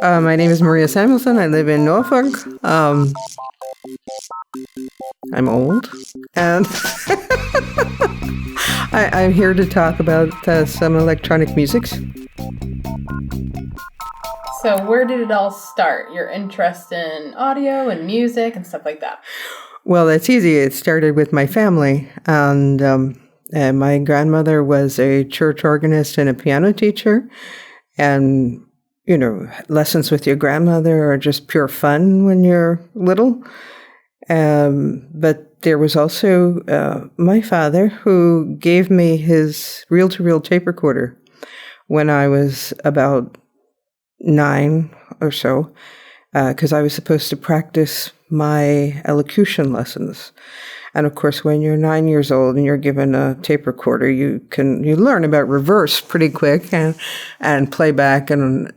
My name is Maria Samuelsson. I live in Norfolk. I'm old, and I'm here to talk about some electronic musics. So where did it all start? Your interest in audio and music and stuff like that? Well, it's easy. It started with my family, and my grandmother was a church organist and a piano teacher, and lessons with your grandmother are just pure fun when you're little. But there was also my father, who gave me his reel-to-reel tape recorder when I was about 9 or so, because I was supposed to practice my elocution lessons. And of course, when you're 9 years old and you're given a tape recorder, you learn about reverse pretty quick and playback and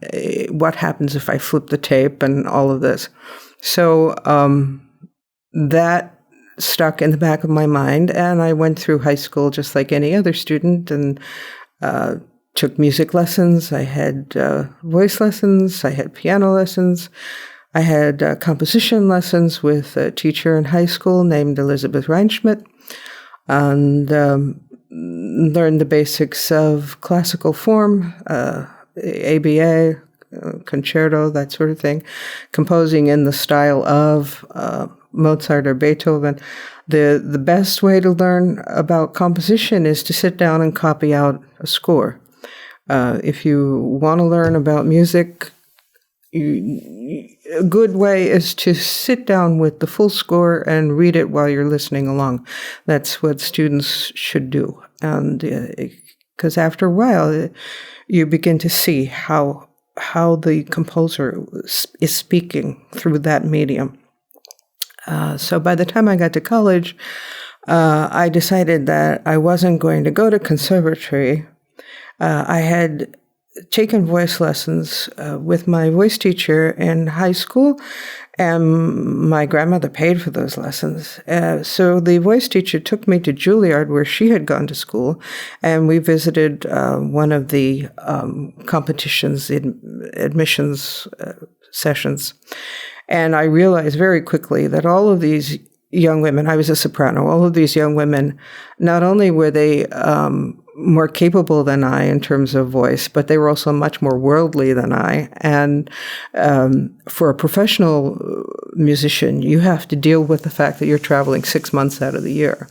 what happens if I flip the tape and all of this. So that stuck in the back of my mind, and I went through high school just like any other student and took music lessons. I had voice lessons. I had piano lessons. I had composition lessons with a teacher in high school named Elizabeth Reinschmidt, and learned the basics of classical form, ABA, concerto, that sort of thing, composing in the style of Mozart or Beethoven. The best way to learn about composition is to sit down and copy out a score. If you want to learn about music, a good way is to sit down with the full score and read it while you're listening along. That's what students should do. And because after a while, you begin to see how the composer is speaking through that medium. So by the time I got to college, I decided that I wasn't going to go to conservatory. I had taken voice lessons with my voice teacher in high school, and my grandmother paid for those lessons. So the voice teacher took me to Juilliard, where she had gone to school, and we visited one of the competitions, admissions sessions. And I realized very quickly that all of these young women, I was a soprano, all of these young women, not only were they more capable than I in terms of voice, but they were also much more worldly than I. And for a professional musician, you have to deal with the fact that you're traveling 6 months out of the year.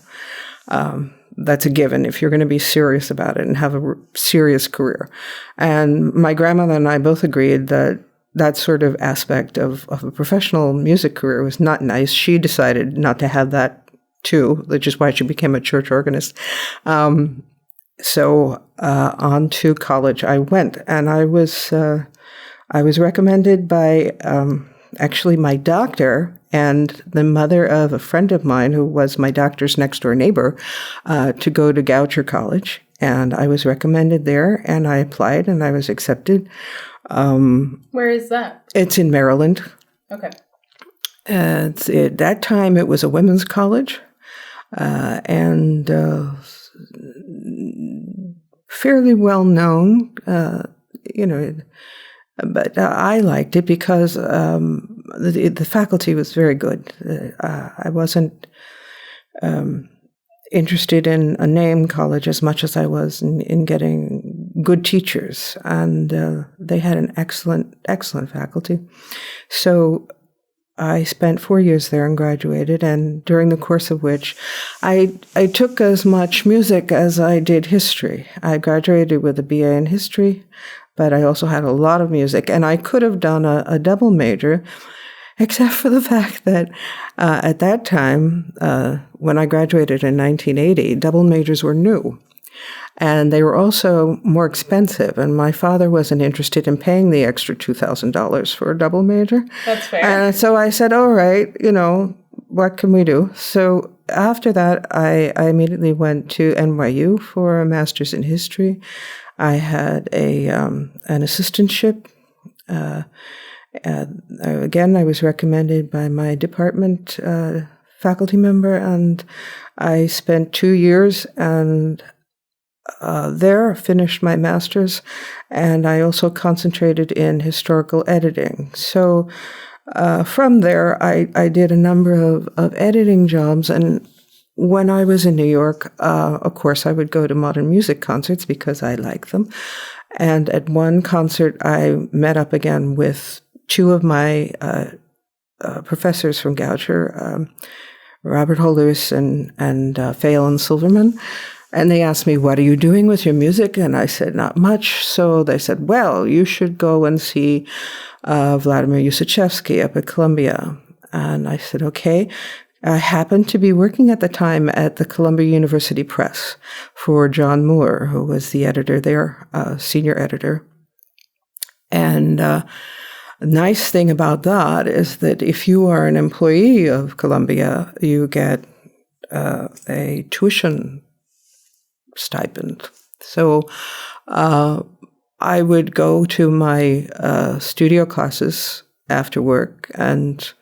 That's a given if you're going to be serious about it and have a serious career. And my grandmother and I both agreed that sort of aspect of a professional music career was not nice. She decided not to have that too, which is why she became a church organist. So on to college I went, and I was recommended by actually my doctor and the mother of a friend of mine who was my doctor's next door neighbor to go to Goucher College, and I was recommended there, and I applied, and I was accepted. Where is that? It's in Maryland. Okay. At that time, it was a women's college, and fairly well known, but I liked it because the faculty was very good. I wasn't interested in a name college as much as I was in getting good teachers, and they had an excellent faculty. So I spent 4 years there and graduated, and during the course of which I took as much music as I did history. I graduated with a BA in history, but I also had a lot of music, and I could have done a double major, except for the fact that at that time, when I graduated in 1980, double majors were new. And they were also more expensive, and my father wasn't interested in paying the extra $2,000 for a double major. That's fair. And so I said, all right, what can we do? So after that, I immediately went to NYU for a master's in history. I had an assistantship. Again, I was recommended by my department faculty member, and I spent 2 years and there finished my master's, and I also concentrated in historical editing. So from there, I did a number of editing jobs, and when I was in New York, of course, I would go to modern music concerts because I like them. And at one concert, I met up again with two of my professors from Goucher, Robert Holus and Phelan Silverman. And they asked me, what are you doing with your music? And I said, not much. So they said, well, you should go and see Vladimir Ussachevsky up at Columbia. And I said, okay. I happened to be working at the time at the Columbia University Press for John Moore, who was the editor there, senior editor. And the nice thing about that is that if you are an employee of Columbia, you get a tuition stipend. So I would go to my studio classes after work, and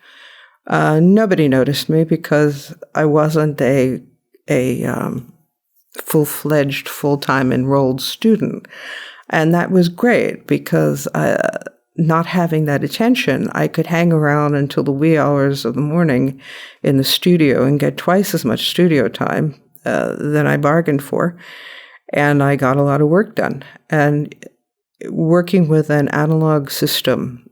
nobody noticed me because I wasn't a full-fledged, full-time enrolled student. And that was great because not having that attention, I could hang around until the wee hours of the morning in the studio and get twice as much studio time than I bargained for. And I got a lot of work done. And working with an analog system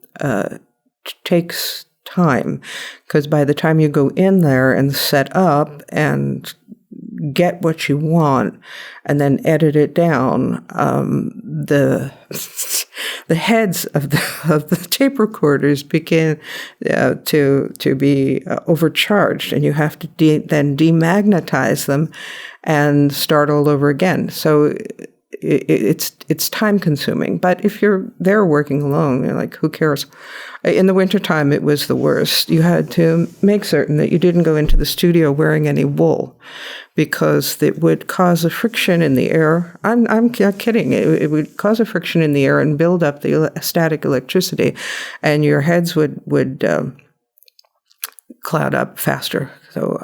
takes time, because by the time you go in there and set up and get what you want and then edit it down, the heads of the tape recorders begin to be overcharged, and you have to then demagnetize them and start all over again. So it's time consuming. But if you're there working alone, you're like, who cares? In the wintertime, it was the worst. You had to make certain that you didn't go into the studio wearing any wool, because it would cause a friction in the air. I'm not kidding. It would cause a friction in the air and build up the static electricity, and your heads would cloud up faster. So,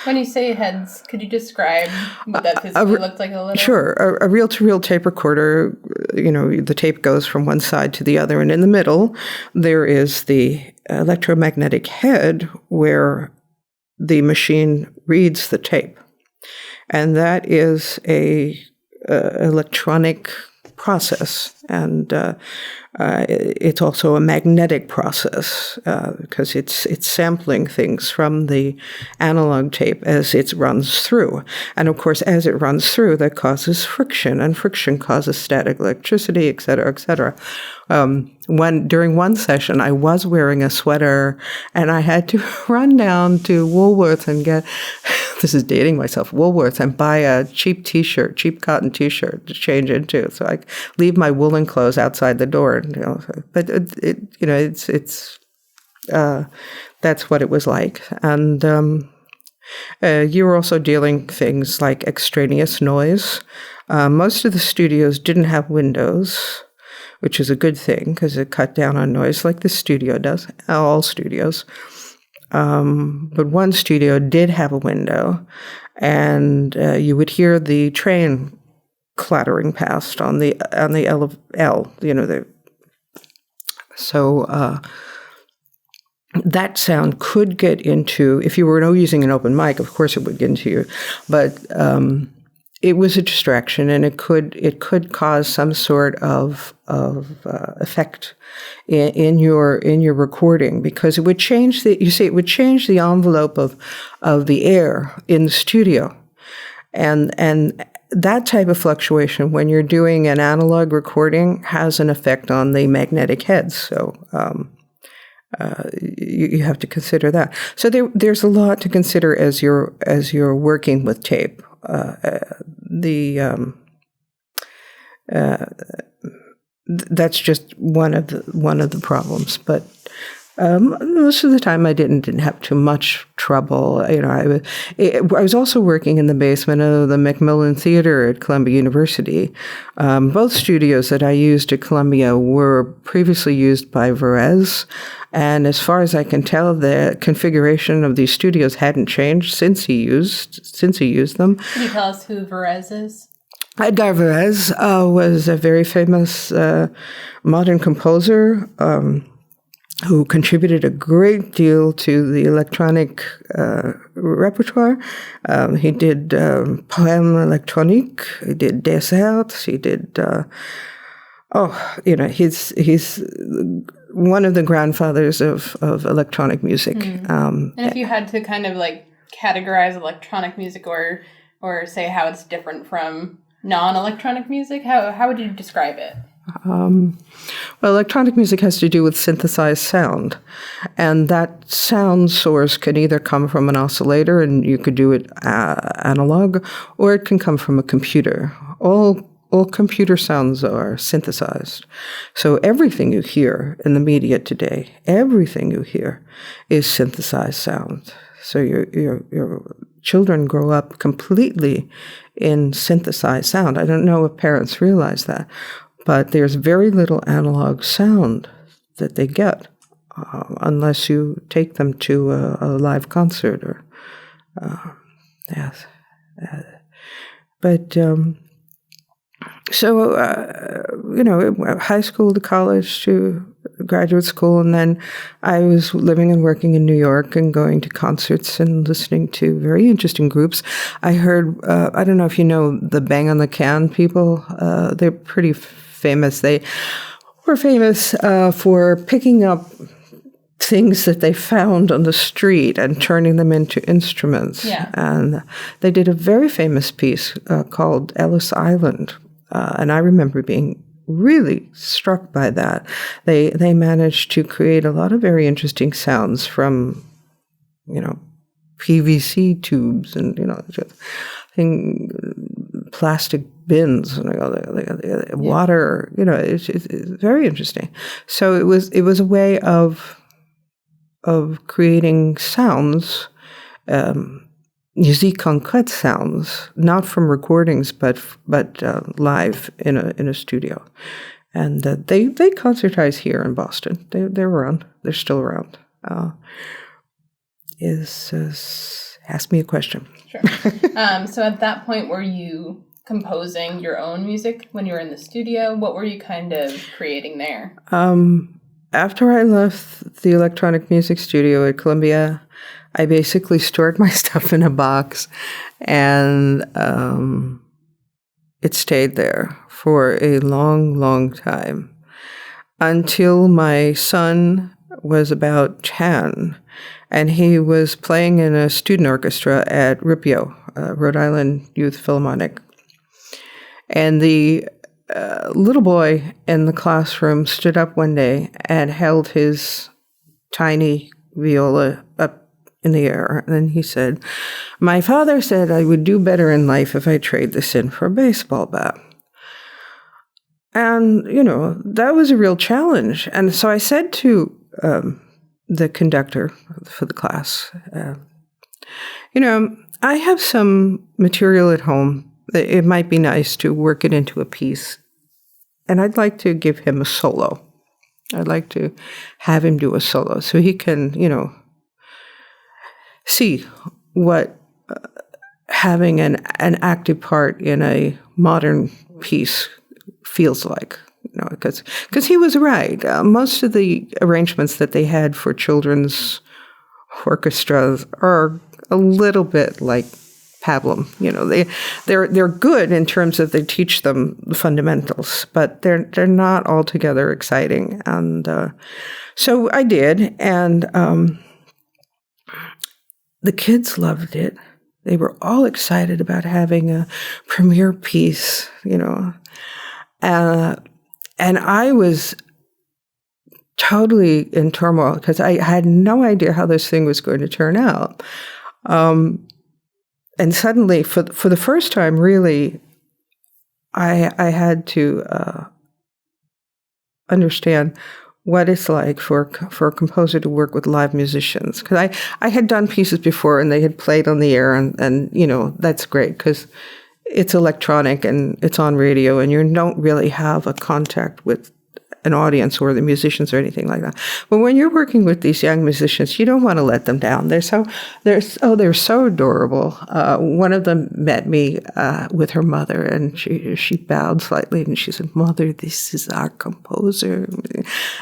when you say heads, could you describe what that physically looked like a little? Sure. A reel-to-reel tape recorder, the tape goes from one side to the other, and in the middle there is the electromagnetic head where the machine reads the tape. And that is a electronic process, and it's also a magnetic process because it's sampling things from the analog tape as it runs through. And of course, as it runs through, that causes friction, and friction causes static electricity, et cetera, et cetera. During one session, I was wearing a sweater, and I had to run down to Woolworth and get, this is dating myself, Woolworth, and buy a cheap cotton t-shirt to change into. So I leave my woolen clothes outside the door. But it's that's what it was like. And you were also dealing things like extraneous noise. Most of the studios didn't have windows, which is a good thing because it cut down on noise, like this studio does, all studios. But one studio did have a window, and you would hear the train clattering past on the L. So that sound could get into, if you were using an open mic, of course it would get into you, but it was a distraction, and it could cause some sort of effect in your recording, because it would change the envelope of the air in the studio, and that type of fluctuation when you're doing an analog recording has an effect on the magnetic heads. So you have to consider that. So there's a lot to consider as you're working with tape. That's just one of the problems. But Most of the time, I didn't have too much trouble. I was also working in the basement of the Macmillan Theater at Columbia University. Both studios that I used at Columbia were previously used by Varese, and as far as I can tell, the configuration of these studios hadn't changed since he used them. Can you tell us who Varese is? Edgar Varese was a very famous modern composer. Who contributed a great deal to the electronic repertoire. He did Poème électronique, he did Des Arts, he did, he's one of the grandfathers of electronic music. And if you had to kind of like categorize electronic music or say how it's different from non-electronic music, how would you describe it? Well, electronic music has to do with synthesized sound, and that sound source can either come from an oscillator, and you could do it analog, or it can come from a computer. All computer sounds are synthesized. So everything you hear in the media today, everything you hear is synthesized sound. So your children grow up completely in synthesized sound. I don't know if parents realize that. But there's very little analog sound that they get unless you take them to a live concert or yes. High school to college to graduate school, and then I was living and working in New York and going to concerts and listening to very interesting groups. I heard, I don't know if you know the Bang on the Can people. They're pretty famous. They were famous for picking up things that they found on the street and turning them into instruments. Yeah. And they did a very famous piece called Ellis Island. And I remember being really struck by that. They managed to create a lot of very interesting sounds from, PVC tubes and, plastic bins, water, it's very interesting. So it was a way of creating sounds, musique concrète sounds, not from recordings, but live in a studio. And they concertize here in Boston. They're around. They're still around. Ask me a question. Sure. So at that point, were you composing your own music when you were in the studio? What were you kind of creating there? After I left the electronic music studio at Columbia, I basically stored my stuff in a box, and it stayed there for a long, long time until my son was about 10, and he was playing in a student orchestra at RIPIO, Rhode Island Youth Philharmonic. And the little boy in the classroom stood up one day and held his tiny viola up in the air. And then he said, "My father said I would do better in life if I trade this in for a baseball bat." And, that was a real challenge. And so I said to the conductor for the class, I have some material at home. It might be nice to work it into a piece. And I'd like to give him a solo. I'd like to have him do a solo so he can, see what having an active part in a modern piece feels like. Because he was right. Most of the arrangements that they had for children's orchestras are a little bit like pablum. They're good in terms of they teach them the fundamentals, but they're not altogether exciting. And so I did, and the kids loved it. They were all excited about having a premiere piece, and I was totally in turmoil because I had no idea how this thing was going to turn out. And suddenly, for the first time, really, I had to understand what it's like for a composer to work with live musicians. Because I had done pieces before and they had played on the air, and that's great because it's electronic and it's on radio, and you don't really have a contact with an audience or the musicians or anything like that. But when you're working with these young musicians, you don't want to let them down. They're so adorable. One of them met me with her mother, and she bowed slightly, and she said, "Mother, this is our composer."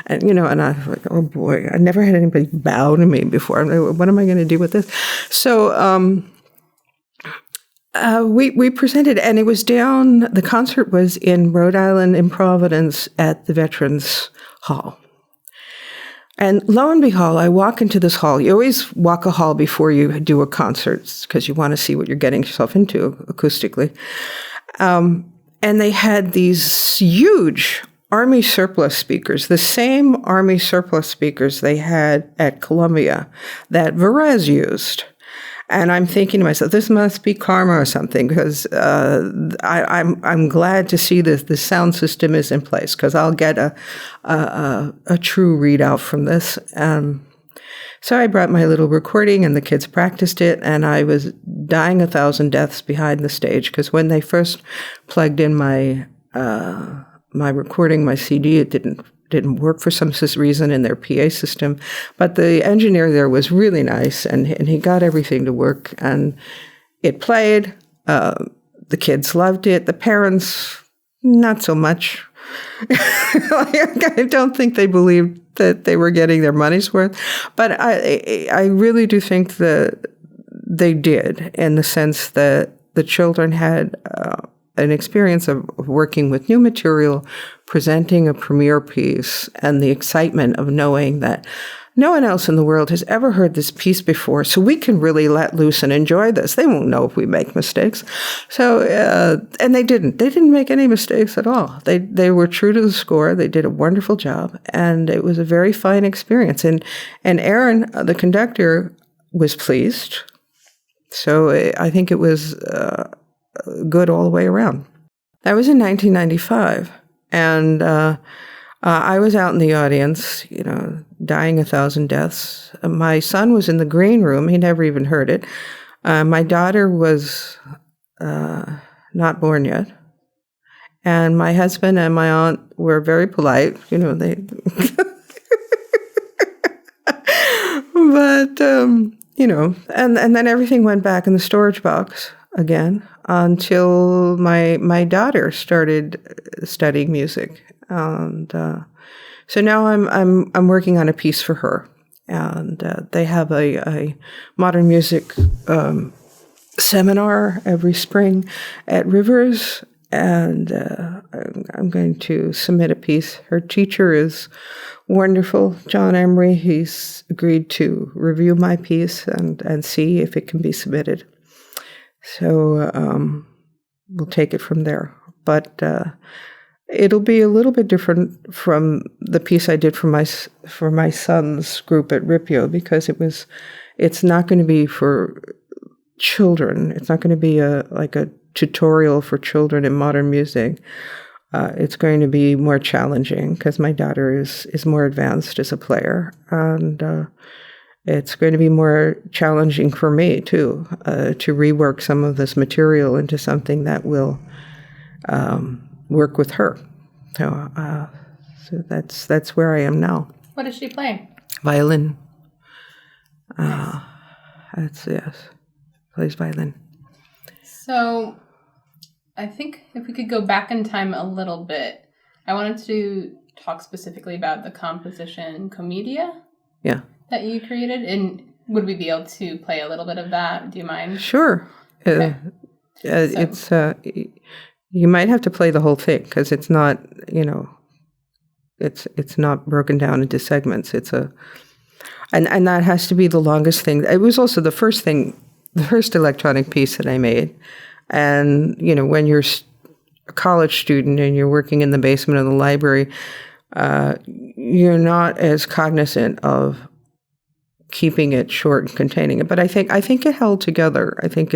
And and I was like, "Oh boy, I never had anybody bow to me before. I'm like, what am I going to do with this?" So we presented, and it was the concert was in Rhode Island, in Providence, at the Veterans Hall. And lo and behold, I walk into this hall. You always walk a hall before you do a concert because you want to see what you're getting yourself into acoustically. And they had these huge Army surplus speakers, the same Army surplus speakers they had at Commedia that Varese used. And I'm thinking to myself, this must be karma or something, because I'm glad to see this. The sound system is in place because I'll get a true readout from this. So I brought my little recording, and the kids practiced it, and I was dying 1,000 deaths behind the stage because when they first plugged in my recording, my CD, it didn't work for some reason in their PA system. But the engineer there was really nice, and he got everything to work, and it played. The kids loved it. The parents, not so much. I don't think they believed that they were getting their money's worth. But I really do think that they did, in the sense that the children had an experience of working with new material, presenting a premiere piece, and the excitement of knowing that no one else in the world has ever heard this piece before, so we can really let loose and enjoy this. They won't know if we make mistakes. So, and they didn't. They didn't make any mistakes at all. They were true to the score. They did a wonderful job, and it was a very fine experience. And Aaron, the conductor, was pleased. So I think it was good all the way around. That was in 1995, and I was out in the audience, dying 1,000 deaths. My son was in the green room. He never even heard it. My daughter was not born yet. And my husband and my aunt were very polite. They... But, and then everything went back in the storage box again until my daughter started studying music. And so now I'm working on a piece for her, and they have a modern music seminar every spring at Rivers, and I'm going to submit a piece. Her teacher is wonderful, John Emery. He's agreed to review my piece and see if it can be submitted. So we'll take it from there. But it'll be a little bit different from the piece I did for my son's group at Ripio, because it's not going to be for children. It's not going to be like a tutorial for children in modern music. It's going to be more challenging because my daughter is more advanced as a player, and it's going to be more challenging for me too, to rework some of this material into something that will work with her. So that's where I am now. What is she playing? Violin. Nice. Plays violin. So I think if we could go back in time a little bit, I wanted to talk specifically about the composition Commedia. Yeah. That you created, and would we be able to play a little bit of that? Do you mind? Sure. Okay. It's you might have to play the whole thing because it's not, it's not broken down into segments. And that has to be the longest thing. It was also the first electronic piece that I made. And, when you're a college student and you're working in the basement of the library, you're not as cognizant of keeping it short and containing it. But I think it held together. I think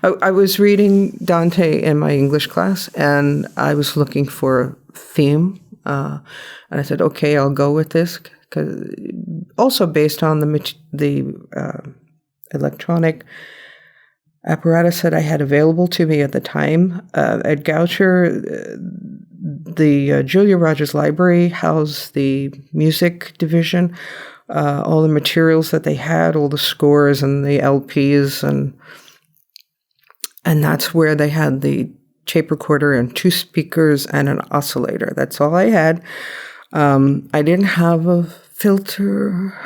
I was reading Dante in my English class, and I was looking for a theme And I said, okay, I'll go with this. Also based on the electronic apparatus that I had available to me at the time. At Goucher, the Julia Rogers Library housed the music division, all the materials that they had, all the scores and the LPs, and that's where they had the tape recorder and 2 speakers and an oscillator. That's all I had. I didn't have a filter.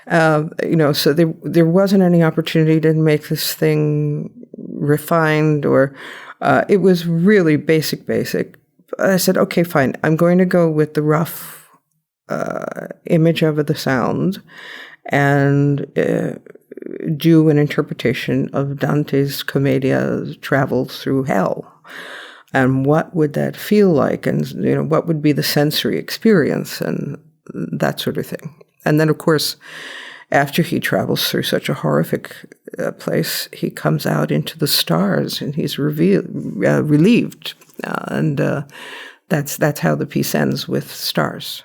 So there wasn't any opportunity to make this thing refined, or it was really basic. I said, okay, fine. I'm going to go with the rough image of the sound and do an interpretation of Dante's Commedia, Travels Through Hell. And what would that feel like? And, what would be the sensory experience and that sort of thing. And then, of course, after he travels through such a horrific place, he comes out into the stars and he's relieved. And that's how the piece ends, with stars.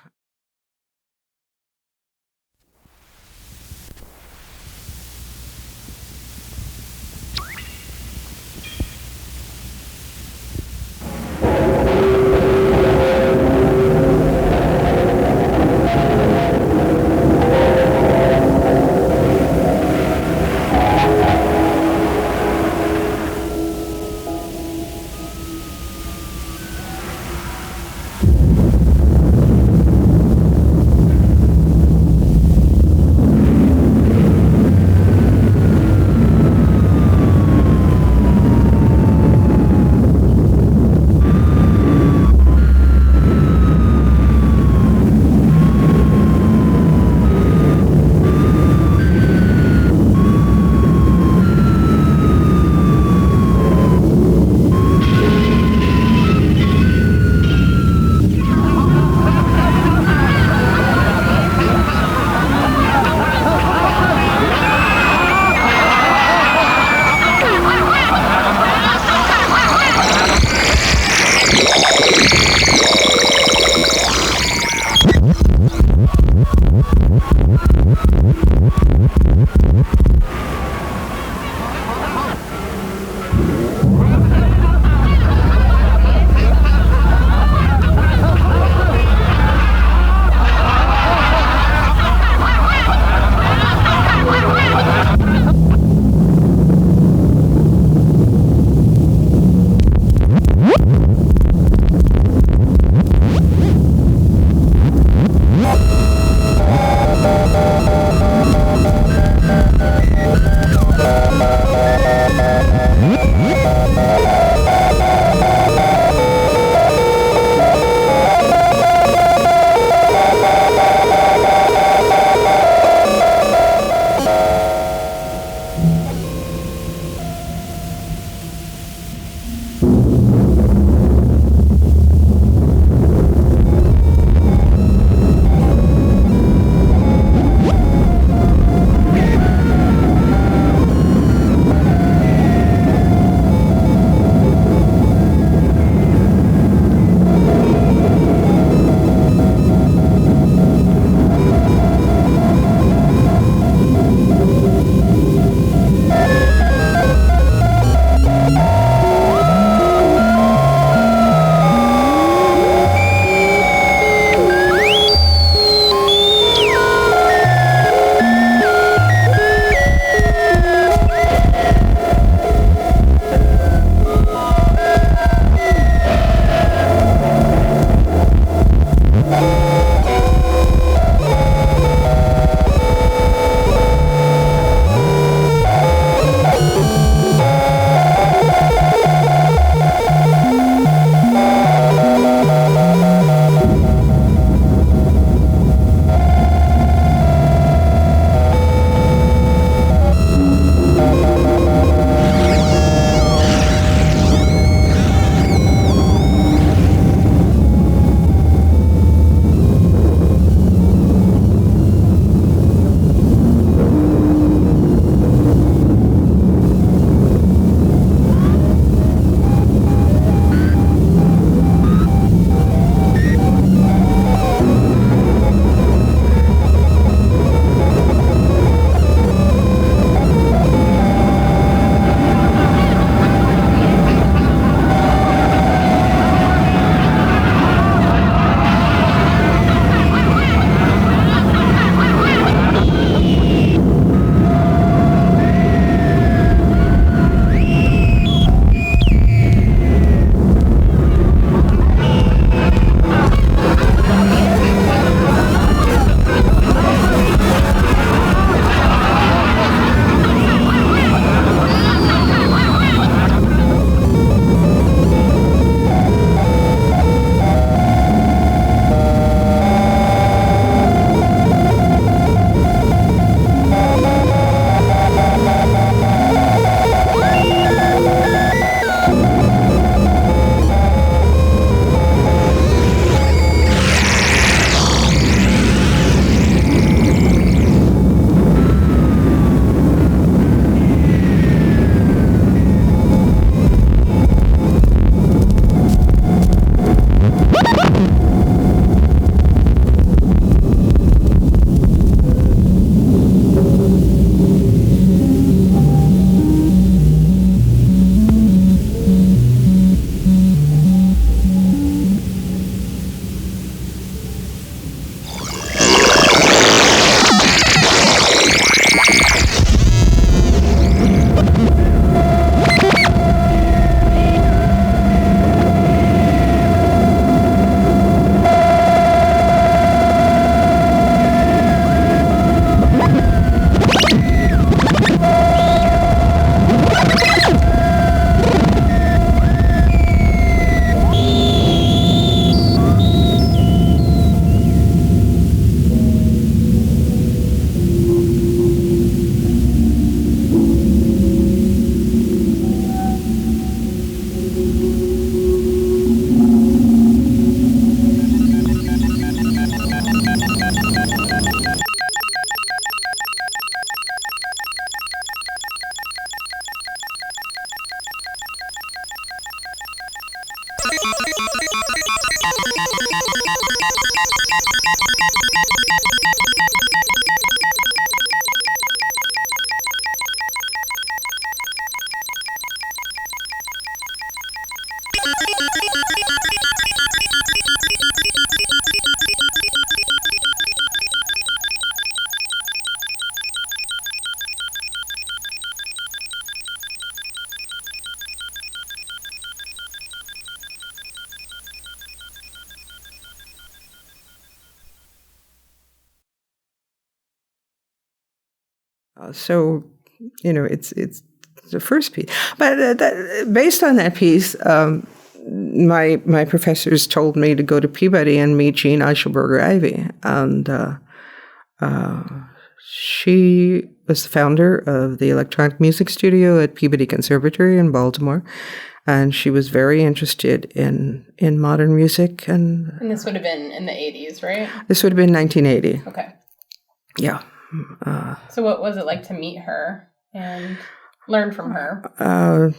So, it's the first piece. But based on that piece, my professors told me to go to Peabody and meet Jean Eichelberger-Ivy, and she was the founder of the electronic music studio at Peabody Conservatory in Baltimore, and she was very interested in modern music. And this would have been in the 80s, right? This would have been 1980. Okay. Yeah. So what was it like to meet her and learn from her?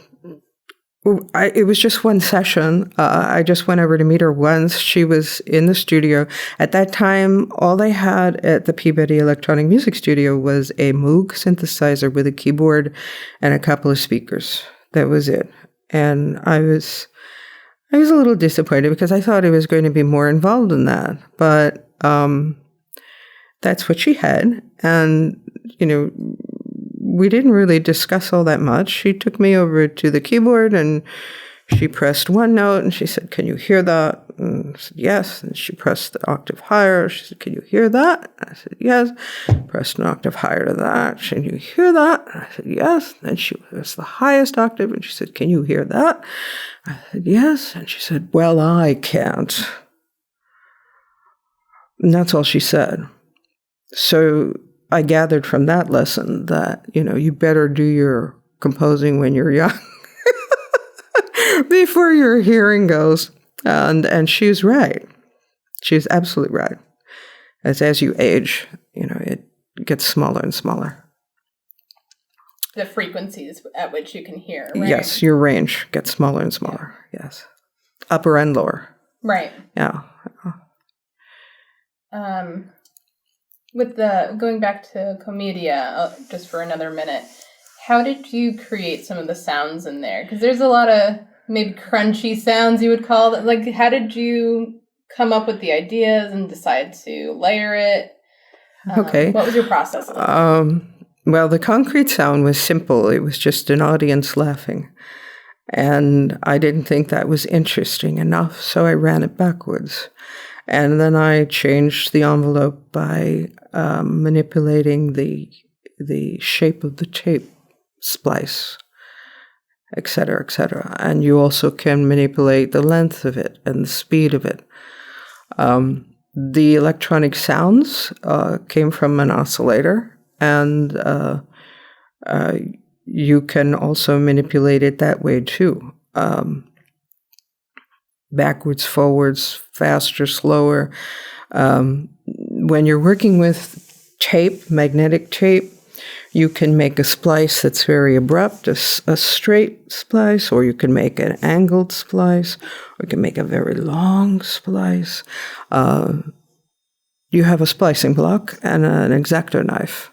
It was just one session. I just went over to meet her once. She was in the studio. At that time, all they had at the Peabody Electronic Music Studio was a Moog synthesizer with a keyboard and a couple of speakers. That was it. And I was a little disappointed because I thought I was going to be more involved in that. But that's what she had. And, we didn't really discuss all that much. She took me over to the keyboard and she pressed one note and she said, "Can you hear that?" And I said, "Yes." And she pressed the octave higher. She said, "Can you hear that?" I said, "Yes." Pressed an octave higher to that. "Can you hear that?" I said, "Yes." Then she pressed the highest octave and she said, "Can you hear that?" I said, "Yes." And she said, "Well, I can't." And that's all she said. So I gathered from that lesson that, you better do your composing when you're young before your hearing goes. And she's right. She's absolutely right. As you age, it gets smaller and smaller. The frequencies at which you can hear, right? Yes, your range gets smaller and smaller. Yeah. Yes. Upper and lower. Right. Yeah. With going back to Commedia, just for another minute, how did you create some of the sounds in there? Because there's a lot of maybe crunchy sounds you would call it. Like, how did you come up with the ideas and decide to layer it? Okay. What was your process? Well, the concrete sound was simple. It was just an audience laughing. And I didn't think that was interesting enough, so I ran it backwards. And then I changed the envelope by manipulating the shape of the tape splice, et cetera, et cetera. And you also can manipulate the length of it and the speed of it. The electronic sounds came from an oscillator, and you can also manipulate it that way too. Backwards, forwards, faster, slower. When you're working with tape, magnetic tape, you can make a splice that's very abrupt, a straight splice, or you can make an angled splice, or you can make a very long splice. You have a splicing block and an X-Acto knife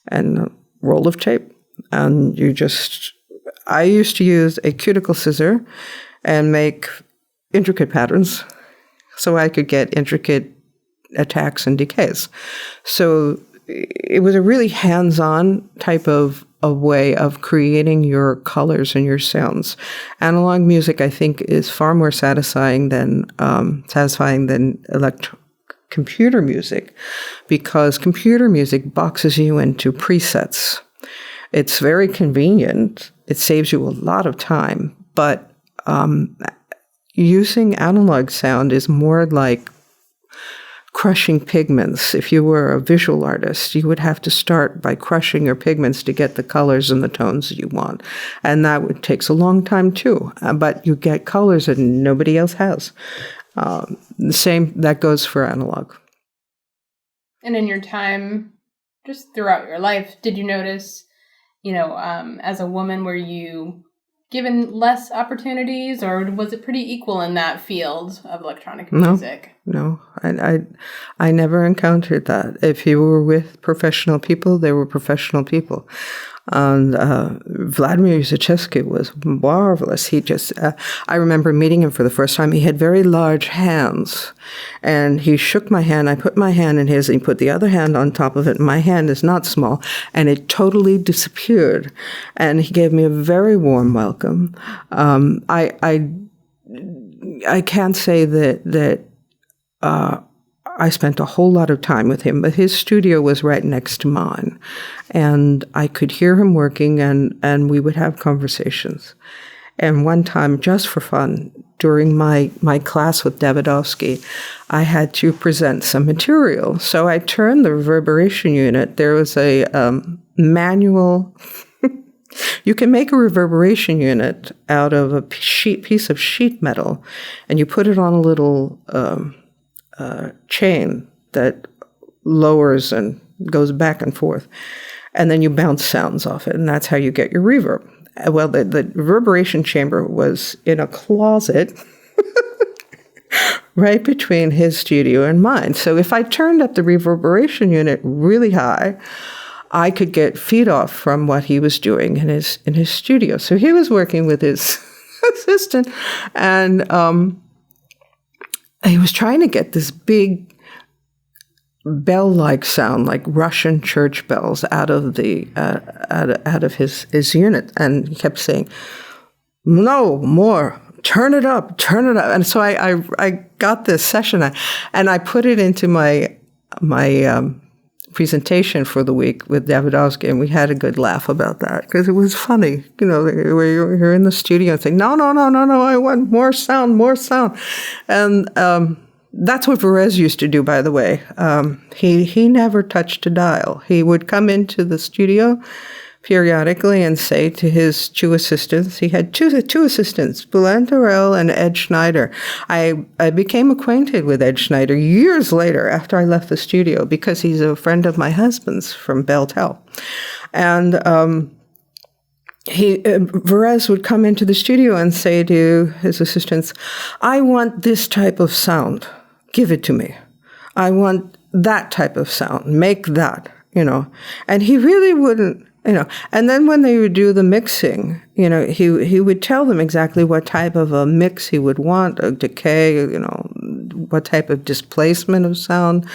and a roll of tape. And I used to use a cuticle scissor and make intricate patterns so I could get intricate attacks and decays. So it was a really hands-on type of way of creating your colors and your sounds. Analog music, I think, is far more satisfying than computer music, because computer music boxes you into presets. It's very convenient. It saves you a lot of time, but using analog sound is more like crushing pigments. If you were a visual artist, you would have to start by crushing your pigments to get the colors and the tones that you want. And that takes a long time too. But you get colors that nobody else has. The same, that goes for analog. And in your time, just throughout your life, did you notice, as a woman, were you given less opportunities, or was it pretty equal in that field of electronic music? No. I never encountered that. If you were with professional people, they were professional people. And Vladimir Zachevsky was marvelous. He just, I remember meeting him for the first time. He had very large hands, and he shook my hand. I put my hand in his, and he put the other hand on top of it. And my hand is not small, and it totally disappeared. And he gave me a very warm welcome. I can't say that I spent a whole lot of time with him, but his studio was right next to mine, and I could hear him working, and we would have conversations. And one time, just for fun, during my class with Davidovsky, I had to present some material. So I turned the reverberation unit. There was a manual. You can make a reverberation unit out of a piece of sheet metal, and you put it on a little chain that lowers and goes back and forth. And then you bounce sounds off it, and that's how you get your reverb. Well, the reverberation chamber was in a closet right between his studio and mine. So if I turned up the reverberation unit really high, I could get feed off from what he was doing in his studio. So he was working with his assistant, and he was trying to get this big bell-like sound, like Russian church bells, out of the out of his unit, and he kept saying, "No more, turn it up." And so I got this session, and I put it into my presentation for the week with Davidovsky, and we had a good laugh about that because it was funny, where you're in the studio and saying, no, I want more sound, and that's what Varese used to do, by the way. He never touched a dial. He would come into the studio periodically and say to his two assistants, he had two assistants, Boulan Terrell and Ed Schneider. I became acquainted with Ed Schneider years later after I left the studio because he's a friend of my husband's from Beltel. And Varese would come into the studio and say to his assistants, I want this type of sound. Give it to me. I want that type of sound. Make that, And he really wouldn't, And then when they would do the mixing, he would tell them exactly what type of a mix he would want, a decay, what type of displacement of sound.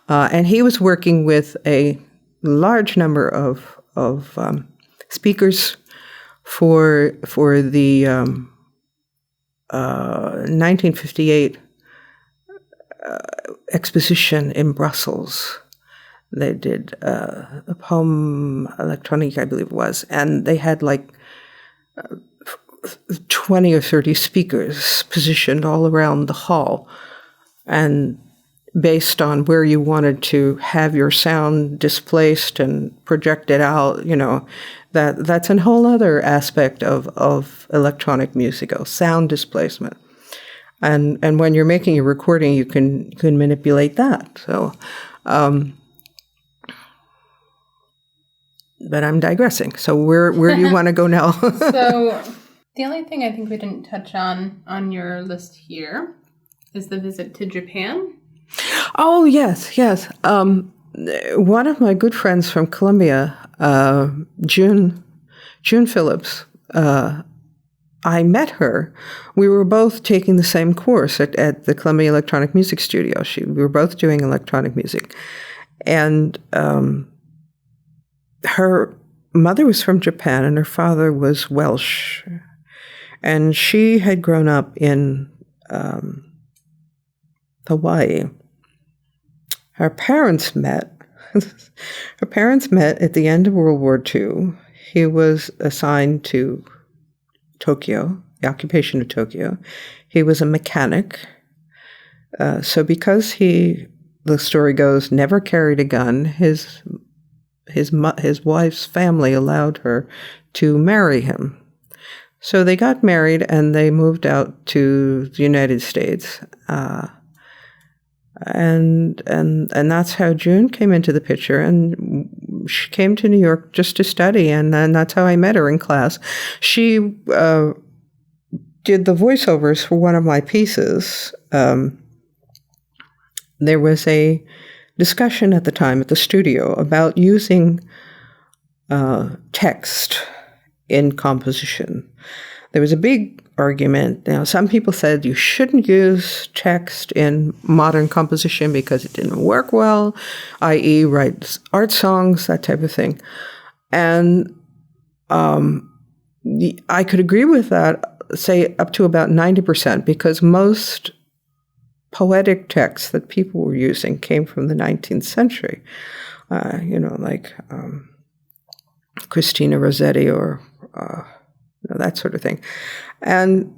And he was working with a large number of speakers for the 1958 exposition in Brussels. They did a poem electronique, I believe it was, and they had like 20 or 30 speakers positioned all around the hall, and based on where you wanted to have your sound displaced and projected out, that's a whole other aspect of electronic music, sound displacement. And when you're making a recording, you can manipulate that. So, but I'm digressing. So where do you want to go now? So the only thing I think we didn't touch on your list here is the visit to Japan. Oh, yes. One of my good friends from Columbia, June Phillips, I met her. We were both taking the same course at the Columbia Electronic Music Studio. We were both doing electronic music. And her mother was from Japan and her father was Welsh. And she had grown up in Hawaii. Her parents met at the end of World War II. He was assigned to Tokyo, the occupation of Tokyo. He was a mechanic. So because he, the story goes, never carried a gun, his wife's family allowed her to marry him. So they got married and they moved out to the United States. And that's how June came into the picture. And she came to New York just to study, and then that's how I met her in class. She did the voiceovers for one of my pieces. There was a discussion at the time at the studio about using text in composition. There was a big argument. Now, some people said you shouldn't use text in modern composition because it didn't work well, i.e. write art songs, that type of thing. And I could agree with that, say up to about 90%, because most poetic texts that people were using came from the 19th century, like Christina Rossetti or that sort of thing. And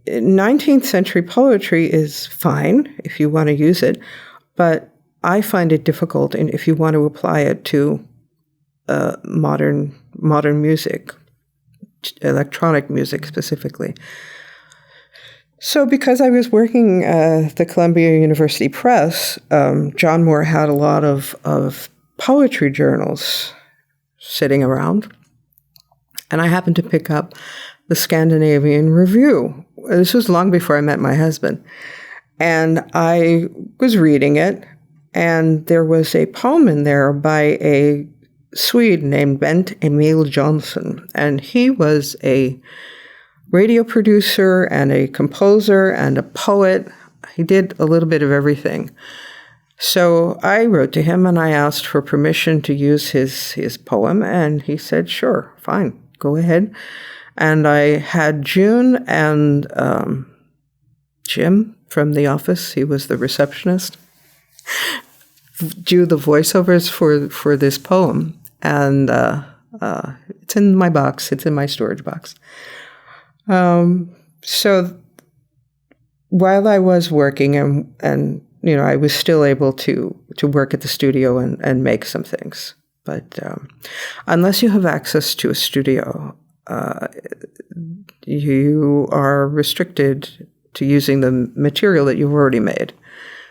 19th century poetry is fine if you want to use it, but I find it difficult if you want to apply it to modern music, electronic music specifically. So because I was working at the Columbia University Press, John Moore had a lot of poetry journals sitting around, and I happened to pick up the Scandinavian Review. This was long before I met my husband. And I was reading it, and there was a poem in there by a Swede named Bent Emil Johnson. And he was a radio producer and a composer and a poet. He did a little bit of everything. So I wrote to him and I asked for permission to use his poem, and he said, sure, fine, go ahead. And I had June and Jim from the office, he was the receptionist, do the voiceovers for this poem. And it's in my box, it's in my storage box. So while I was working and I was still able to work at the studio and make some things. But unless you have access to a studio, you are restricted to using the material that you've already made.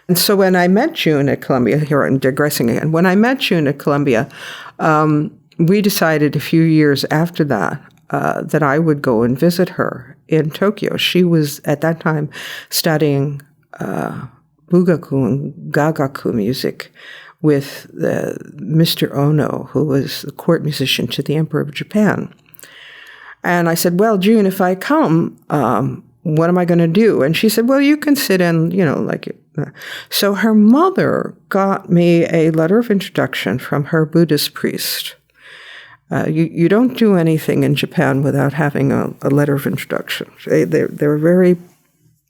And so when I met June at Columbia, here I'm digressing again, when I met June at Columbia, we decided a few years after that that I would go and visit her in Tokyo. She was at that time studying bugaku and gagaku music with Mr. Ono, who was the court musician to the Emperor of Japan. And I said, well, June, if I come, what am I going to do? And she said, well, you can sit in, So her mother got me a letter of introduction from her Buddhist priest. You don't do anything in Japan without having a letter of introduction. They're very,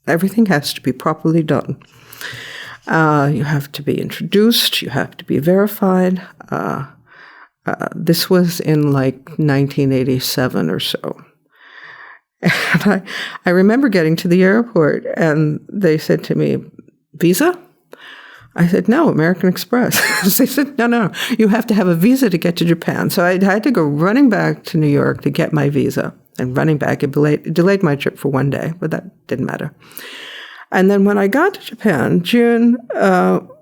everything has to be properly done. You have to be introduced, you have to be verified. This was in 1987 or so. And I remember getting to the airport and they said to me, visa? I said, no, American Express. They said, no, you have to have a visa to get to Japan. So I had to go running back to New York to get my visa. And running back, it delayed my trip for one day, but that didn't matter. And then when I got to Japan, June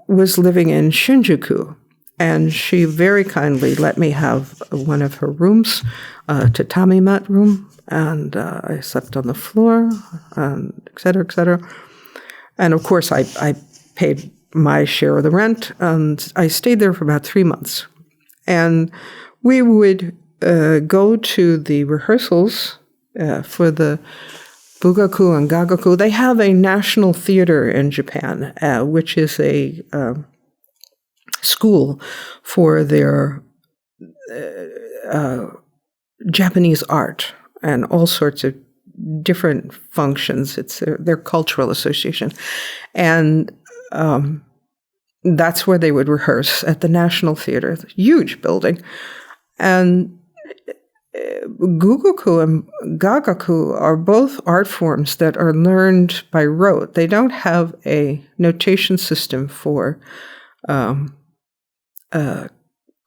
was living in Shinjuku, and she very kindly let me have one of her rooms, tatami mat room, and I slept on the floor, and et cetera, et cetera. And of course, I paid my share of the rent, and I stayed there for about 3 months. And we would go to the rehearsals for the bugaku and gagaku. They have a national theater in Japan, which is a school for their Japanese art and all sorts of different functions. It's their cultural association. And that's where they would rehearse, at the National Theater, huge building. And gugaku and gagaku are both art forms that are learned by rote. They don't have a notation system for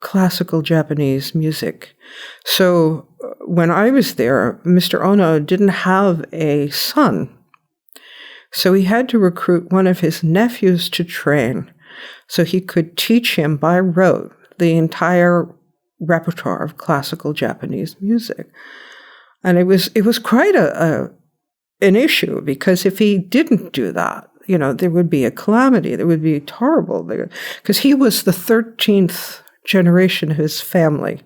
classical Japanese music. So when I was there, Mr. Ono didn't have a son. So he had to recruit one of his nephews to train so he could teach him by rote the entire repertoire of classical Japanese music. And it was quite an issue, because if he didn't do that, there would be a calamity. There would be horrible, because he was the 13th generation of his family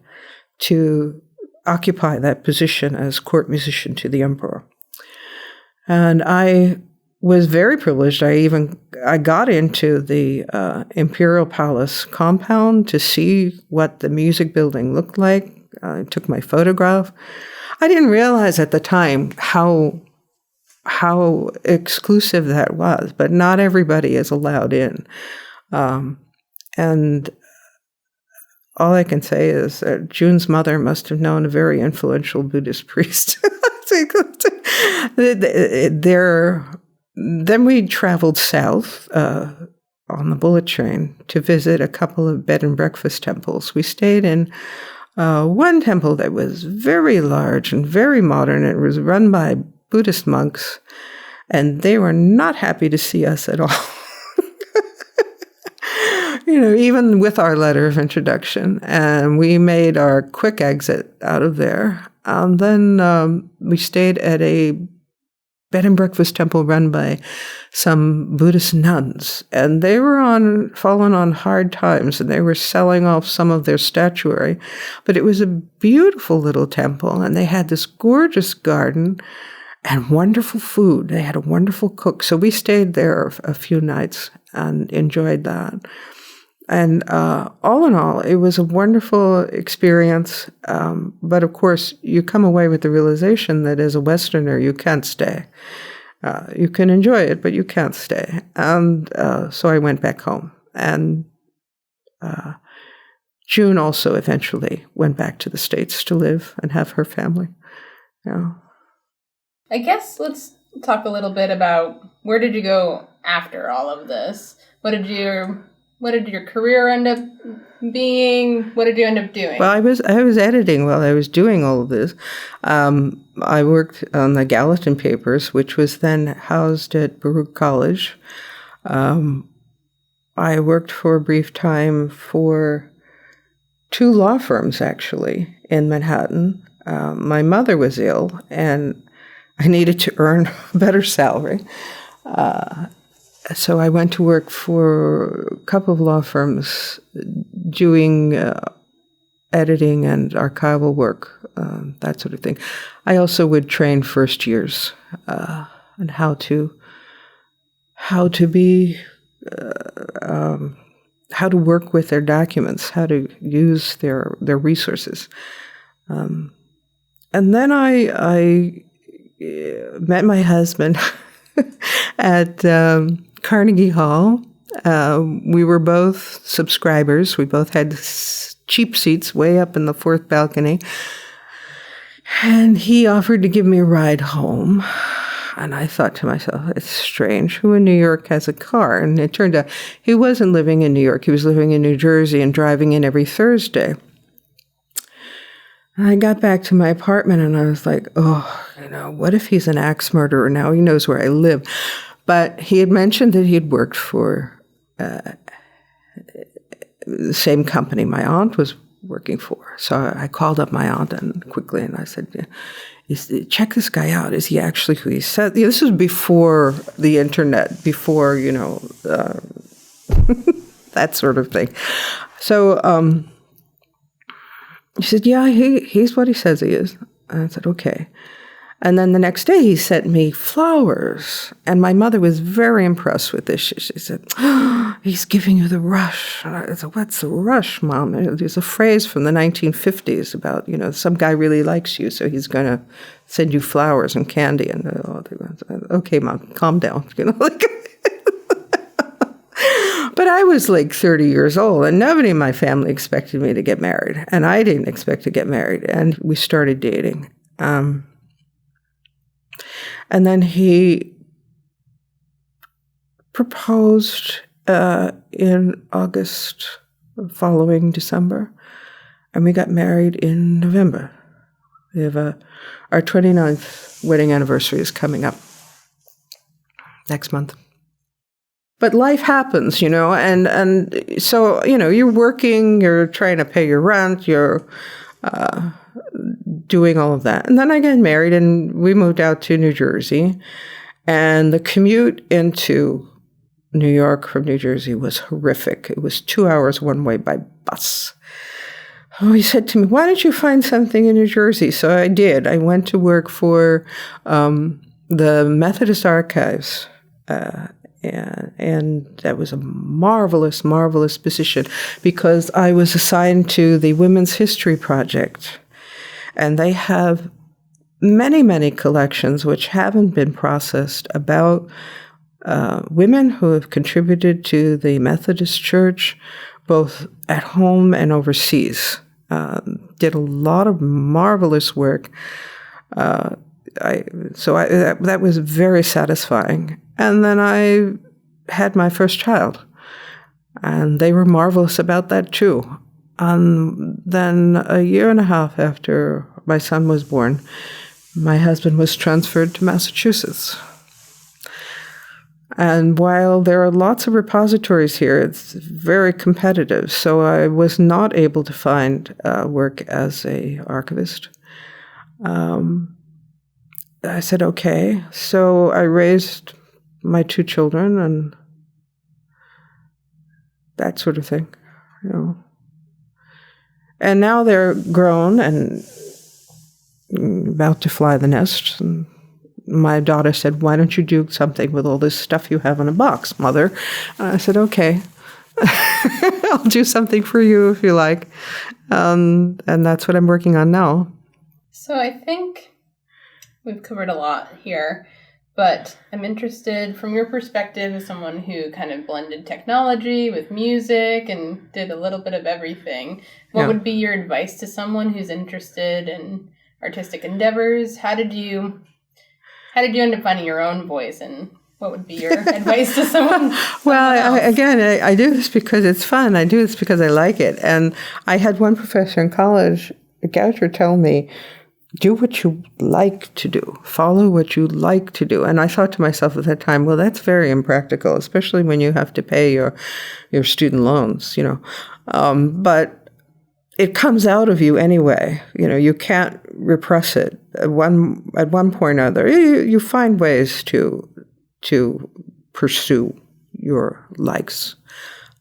to occupy that position as court musician to the emperor. And I was very privileged. I got into the Imperial Palace compound to see what the music building looked like. I took my photograph. I didn't realize at the time how exclusive that was, but not everybody is allowed in. And all I can say is that June's mother must have known a very influential Buddhist priest. Then we traveled south on the bullet train to visit a couple of bed and breakfast temples. We stayed in one temple that was very large and very modern. It was run by Buddhist monks, and they were not happy to see us at all. Even with our letter of introduction. And we made our quick exit out of there. And then we stayed at a bed and breakfast temple run by some Buddhist nuns. And they were fallen on hard times, and they were selling off some of their statuary. But it was a beautiful little temple, and they had this gorgeous garden and wonderful food. They had a wonderful cook. So we stayed there a few nights and enjoyed that. And all in all, it was a wonderful experience. But of course, you come away with the realization that as a Westerner, you can't stay. You can enjoy it, but you can't stay. And so I went back home. And June also eventually went back to the States to live and have her family. Yeah. I guess let's talk a little bit about, where did you go after all of this? What did your career end up being? What did you end up doing? Well, I was editing while I was doing all of this. I worked on the Gallatin papers, which was then housed at Baruch College. I worked for a brief time for 2 law firms, actually, in Manhattan. My mother was ill, and I needed to earn a better salary. So I went to work for a couple of law firms doing editing and archival work, that sort of thing. I also would train first years on how to work with their documents, how to use their resources. And then I met my husband at Carnegie Hall. We were both subscribers. We both had cheap seats way up in the 4th balcony. And he offered to give me a ride home. And I thought to myself, it's strange. Who in New York has a car? And it turned out he wasn't living in New York. He was living in New Jersey and driving in every Thursday. And I got back to my apartment and I was like, what if he's an axe murderer now? He knows where I live. But he had mentioned that he had worked for the same company my aunt was working for. So I called up my aunt and I said, check this guy out. Is he actually who he said? This was before the internet, before, that sort of thing. So he said, yeah, he's what he says he is. And I said, okay. And then the next day he sent me flowers. And my mother was very impressed with this. She said, he's giving you the rush. And I said, what's the rush, Mom? There's a phrase from the 1950s about, some guy really likes you, so he's going to send you flowers and candy. And okay, Mom, calm down. But I was like 30 years old, and nobody in my family expected me to get married. And I didn't expect to get married. And we started dating. And then he proposed in August following December, and we got married in November. We have our 29th wedding anniversary is coming up next month. but life happens, and so, you're working, you're trying to pay your rent, you're doing all of that. And then I got married and we moved out to New Jersey, and the commute into New York from New Jersey was horrific. It was 2 hours one way by bus. Oh, he said to me, why don't you find something in New Jersey? So I did. I went to work for the Methodist Archives, and that was a marvelous, marvelous position because I was assigned to the Women's History Project. And they have many, many collections which haven't been processed about women who have contributed to the Methodist Church, both at home and overseas. Did a lot of marvelous work. That was very satisfying. And then I had my first child, and they were marvelous about that too. And then a year and a half after my son was born, my husband was transferred to Massachusetts. And while there are lots of repositories here, it's very competitive. So I was not able to find work as an archivist. I said, okay. So I raised my 2 children and that sort of thing, And now they're grown and about to fly the nest. And my daughter said, why don't you do something with all this stuff you have in a box, Mother? And I said, okay, I'll do something for you if you like. And that's what I'm working on now. So I think we've covered a lot here, but I'm interested from your perspective as someone who kind of blended technology with music and did a little bit of everything. What would be your advice to someone who's interested in artistic endeavors? How did you end up finding your own voice, and what would be your advice to someone? Well, I do this because it's fun. I do this because I like it. And I had one professor in college, Goucher, tell me, do what you like to do. Follow what you like to do. And I thought to myself at that time, well, that's very impractical, especially when you have to pay your student loans, But it comes out of you anyway. You can't repress it. At one point or other, you find ways to pursue your likes,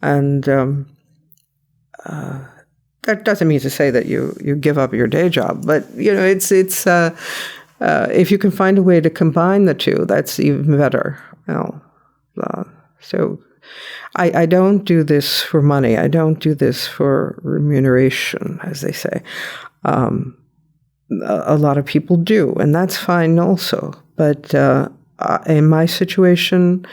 and that doesn't mean to say that you give up your day job. But it's if you can find a way to combine the two, that's even better. So. I don't do this for money. I don't do this for remuneration, as they say. A lot of people do, and that's fine also. But in my situation,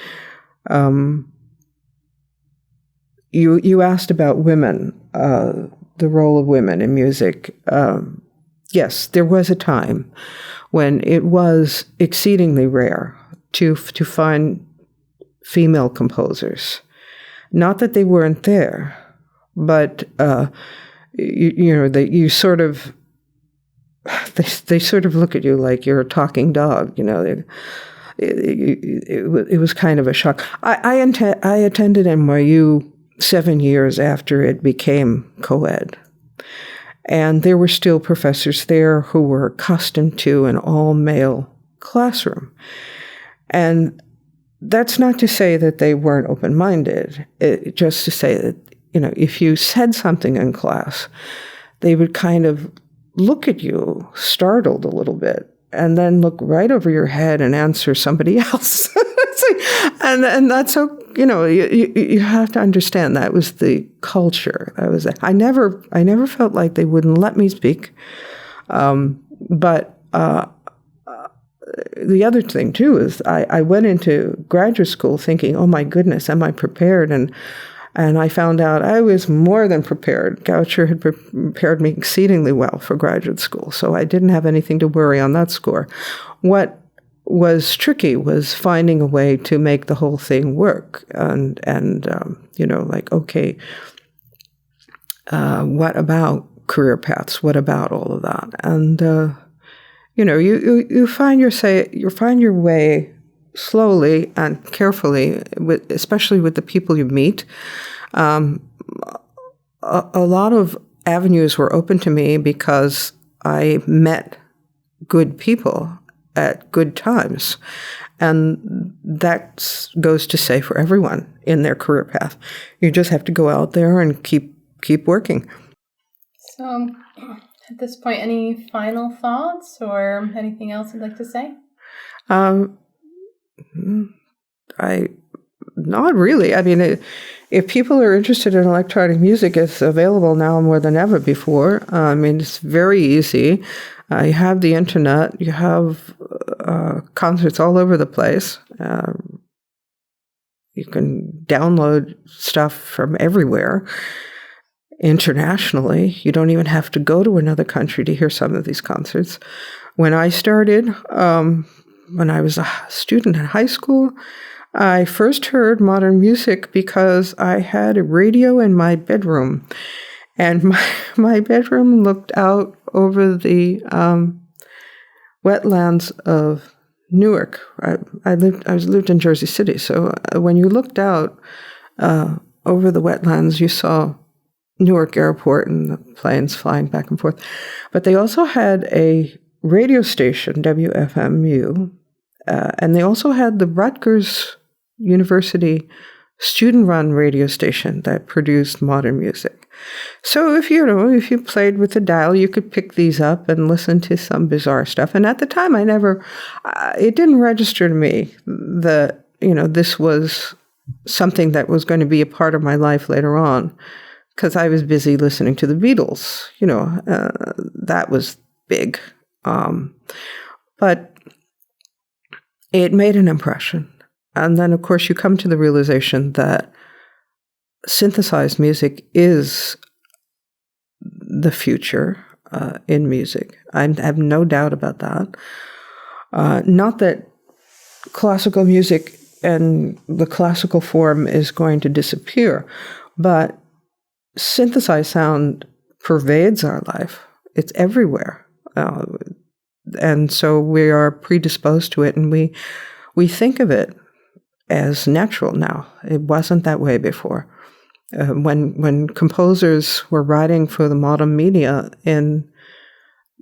you asked about women, the role of women in music. Yes, there was a time when it was exceedingly rare to find female composers. Not that they weren't there, but they sort of look at you like you're a talking dog. It was kind of a shock. I attended NYU 7 years after it became co-ed, and there were still professors there who were accustomed to an all-male classroom, and that's not to say that they weren't open-minded. Just to say that, if you said something in class, they would kind of look at you, startled a little bit, and then look right over your head and answer somebody else. and that's so, you have to understand that was the culture. I never felt like they wouldn't let me speak. But the other thing, too, is I went into graduate school thinking, oh, my goodness, am I prepared? And I found out I was more than prepared. Goucher had prepared me exceedingly well for graduate school, so I didn't have anything to worry on that score. What was tricky was finding a way to make the whole thing work. And okay, what about career paths? What about all of that? And you find your way slowly and carefully, especially with the people you meet. A lot of avenues were open to me because I met good people at good times. And that goes to say for everyone in their career path. You just have to go out there and keep working. So at this point, any final thoughts or anything else you'd like to say? Not really. I mean, if people are interested in electronic music, it's available now more than ever before. I mean, it's very easy. You have the internet. You have concerts all over the place. You can download stuff from everywhere internationally. You don't even have to go to another country to hear some of these concerts. When I started, when I was a student in high school, I first heard modern music because I had a radio in my bedroom. And my bedroom looked out over the wetlands of Newark. I lived in Jersey City, so when you looked out over the wetlands, you saw Newark Airport and the planes flying back and forth. But they also had a radio station, WFMU, and they also had the Rutgers University student-run radio station that produced modern music. So if you played with the dial, you could pick these up and listen to some bizarre stuff. And at the time, it didn't register to me that, this was something that was going to be a part of my life later on, because I was busy listening to the Beatles. That was big. But it made an impression. And then, of course, you come to the realization that synthesized music is the future in music. I have no doubt about that. Not that classical music and the classical form is going to disappear, but synthesized sound pervades our life. It's everywhere. And so we are predisposed to it, and we think of it as natural now. It wasn't that way before. When composers were writing for the modern media in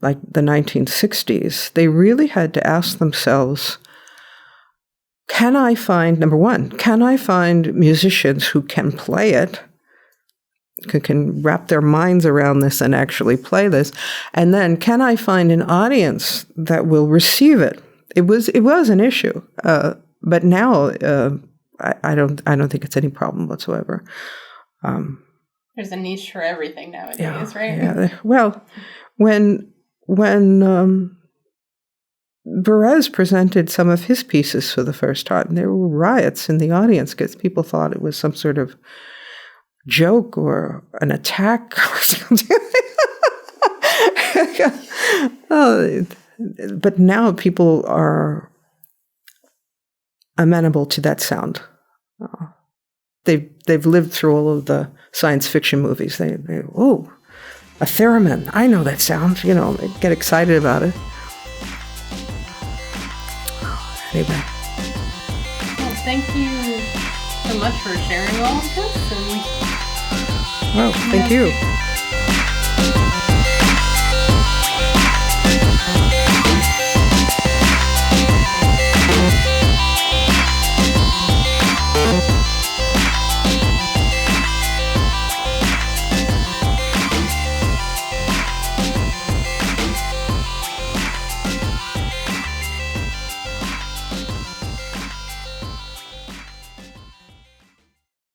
like the 1960s, they really had to ask themselves, number one, can I find musicians who can play it, who can wrap their minds around this and actually play this? And then, can I find an audience that will receive it? It was an issue. But now, I don't think it's any problem whatsoever. There's a niche for everything nowadays, right? Yeah. Well, when Perez presented some of his pieces for the first time, there were riots in the audience because people thought it was some sort of joke or an attack or something. But now people are amenable to that sound. They've lived through all of the science fiction movies. They a theremin. I know that sound. They get excited about it. Anyway. Well, thank you so much for sharing all of this. Well, thank you.